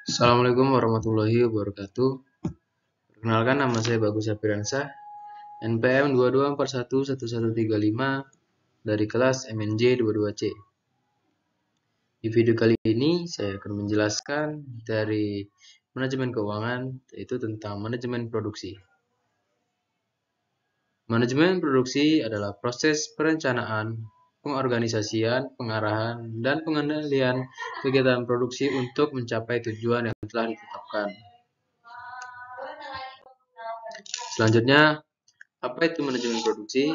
Assalamualaikum warahmatullahi wabarakatuh. Perkenalkan, nama saya Bagus Sapiransa, NPM 22411135 dari kelas MNJ 22C. Di video kali ini saya akan menjelaskan dari manajemen keuangan, yaitu tentang manajemen produksi. Manajemen produksi adalah proses perencanaan, pengorganisasian, pengarahan, dan pengendalian kegiatan produksi untuk mencapai tujuan yang telah ditetapkan. Selanjutnya, apa itu manajemen produksi?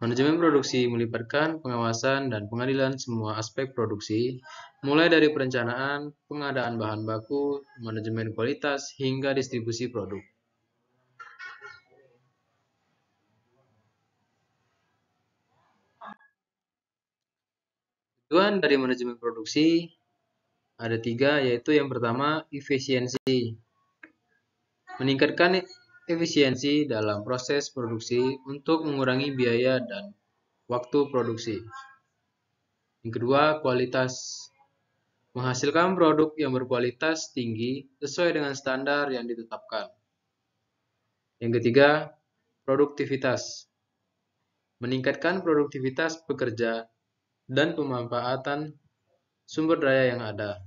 Manajemen produksi melibatkan pengawasan dan pengadilan semua aspek produksi, mulai dari perencanaan, pengadaan bahan baku, manajemen kualitas, hingga distribusi produk. Tujuan dari manajemen produksi ada 3, yaitu yang pertama, efisiensi. Meningkatkan efisiensi dalam proses produksi untuk mengurangi biaya dan waktu produksi. Yang kedua, kualitas. Menghasilkan produk yang berkualitas tinggi sesuai dengan standar yang ditetapkan. Yang ketiga, produktivitas. Meningkatkan produktivitas pekerja dan pemanfaatan sumber daya yang ada.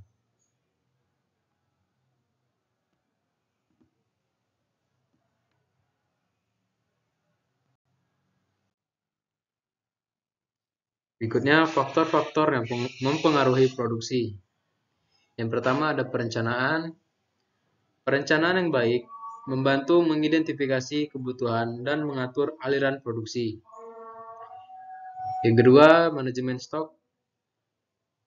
Berikutnya, faktor-faktor yang mempengaruhi produksi. Yang pertama ada perencanaan. Perencanaan yang baik membantu mengidentifikasi kebutuhan dan mengatur aliran produksi. Yang kedua, manajemen stok.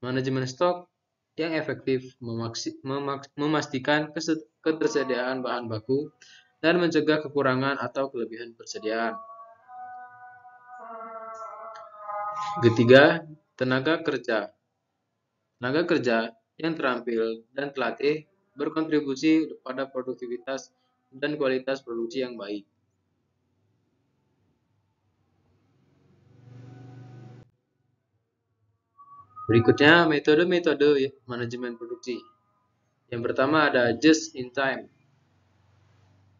Manajemen stok yang efektif memastikan ketersediaan bahan baku dan mencegah kekurangan atau kelebihan persediaan. Ketiga, tenaga kerja. Tenaga kerja yang terampil dan terlatih berkontribusi pada produktivitas dan kualitas produksi yang baik. Berikutnya, metode-metode manajemen produksi. Yang pertama ada just in time.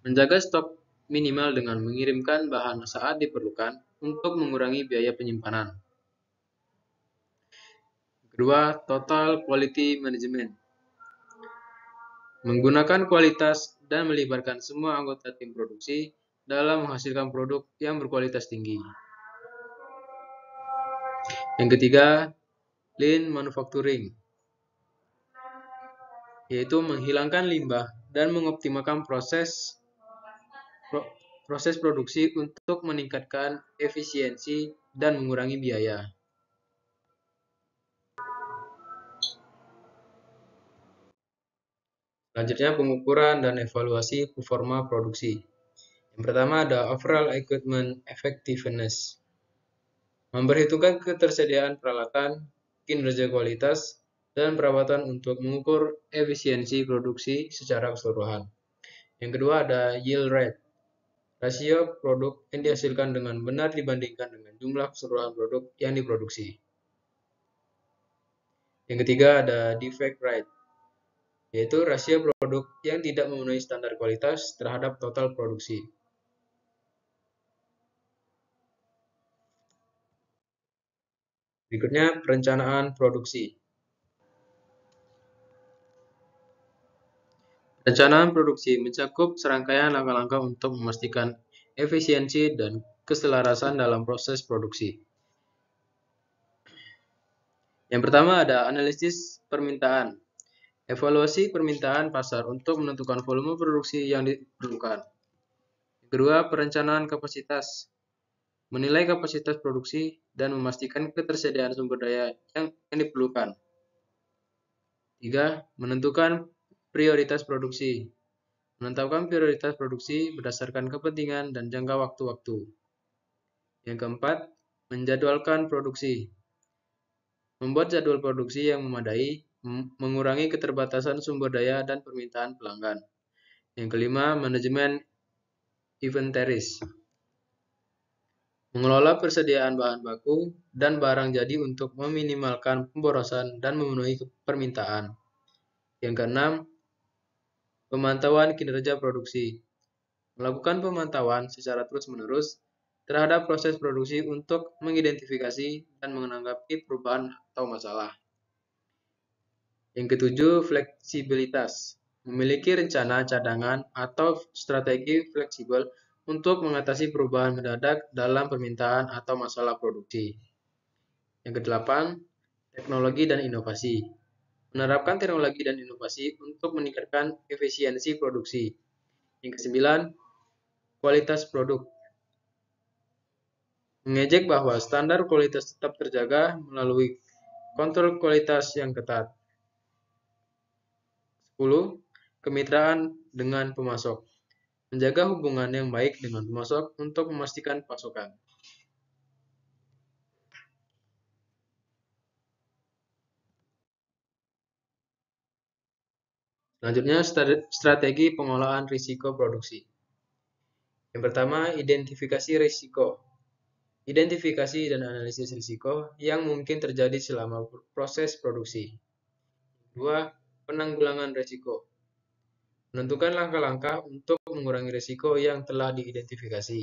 Menjaga stok minimal dengan mengirimkan bahan saat diperlukan untuk mengurangi biaya penyimpanan. Kedua, total quality management. Menggunakan kualitas dan melibatkan semua anggota tim produksi dalam menghasilkan produk yang berkualitas tinggi. Yang ketiga, lean manufacturing, yaitu menghilangkan limbah dan mengoptimalkan proses produksi untuk meningkatkan efisiensi dan mengurangi biaya. Selanjutnya, pengukuran dan evaluasi performa produksi. Yang pertama ada overall equipment effectiveness. Memperhitungkan ketersediaan peralatan, kinerja kualitas, dan perawatan untuk mengukur efisiensi produksi secara keseluruhan. Yang kedua ada yield rate. Rasio produk yang dihasilkan dengan benar dibandingkan dengan jumlah keseluruhan produk yang diproduksi. Yang ketiga ada defect rate, yaitu rasio produk yang tidak memenuhi standar kualitas terhadap total produksi. Berikutnya, perencanaan produksi. Perencanaan produksi mencakup serangkaian langkah-langkah untuk memastikan efisiensi dan keselarasan dalam proses produksi. Yang pertama ada analisis permintaan. Evaluasi permintaan pasar untuk menentukan volume produksi yang diperlukan. Yang kedua, perencanaan kapasitas. Menilai kapasitas produksi dan memastikan ketersediaan sumber daya yang diperlukan. Tiga, menentukan prioritas produksi. Menetapkan prioritas produksi berdasarkan kepentingan dan jangka waktu-waktu. Yang keempat, menjadwalkan produksi. Membuat jadwal produksi yang memadai, mengurangi keterbatasan sumber daya dan permintaan pelanggan. Yang kelima, manajemen inventories. Mengelola persediaan bahan baku dan barang jadi untuk meminimalkan pemborosan dan memenuhi permintaan. Yang keenam, pemantauan kinerja produksi. Melakukan pemantauan secara terus-menerus terhadap proses produksi untuk mengidentifikasi dan menanggapi perubahan atau masalah. Yang ketujuh, fleksibilitas. Memiliki rencana cadangan atau strategi fleksibel untuk mengatasi perubahan mendadak dalam permintaan atau masalah produksi. Yang kedelapan, teknologi dan inovasi. Menerapkan teknologi dan inovasi untuk meningkatkan efisiensi produksi. Yang kesembilan, kualitas produk. Mengejek bahwa standar kualitas tetap terjaga melalui kontrol kualitas yang ketat. 10. Kemitraan dengan pemasok. Menjaga hubungan yang baik dengan pemasok untuk memastikan pasokan. Selanjutnya, strategi pengolahan risiko produksi. Yang pertama, identifikasi risiko. Identifikasi dan analisis risiko yang mungkin terjadi selama proses produksi. Kedua, penanggulangan risiko. Menentukan langkah-langkah untuk mengurangi risiko yang telah diidentifikasi.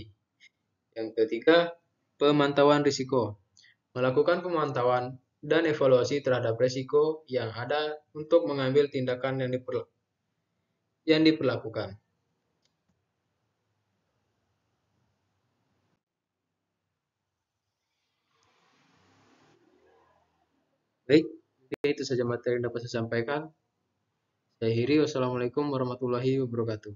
Yang ketiga, pemantauan risiko. Melakukan pemantauan dan evaluasi terhadap risiko yang ada untuk mengambil tindakan yang diperlakukan. Baik, itu saja materi yang dapat saya sampaikan. Saya akhiri, wassalamualaikum warahmatullahi wabarakatuh.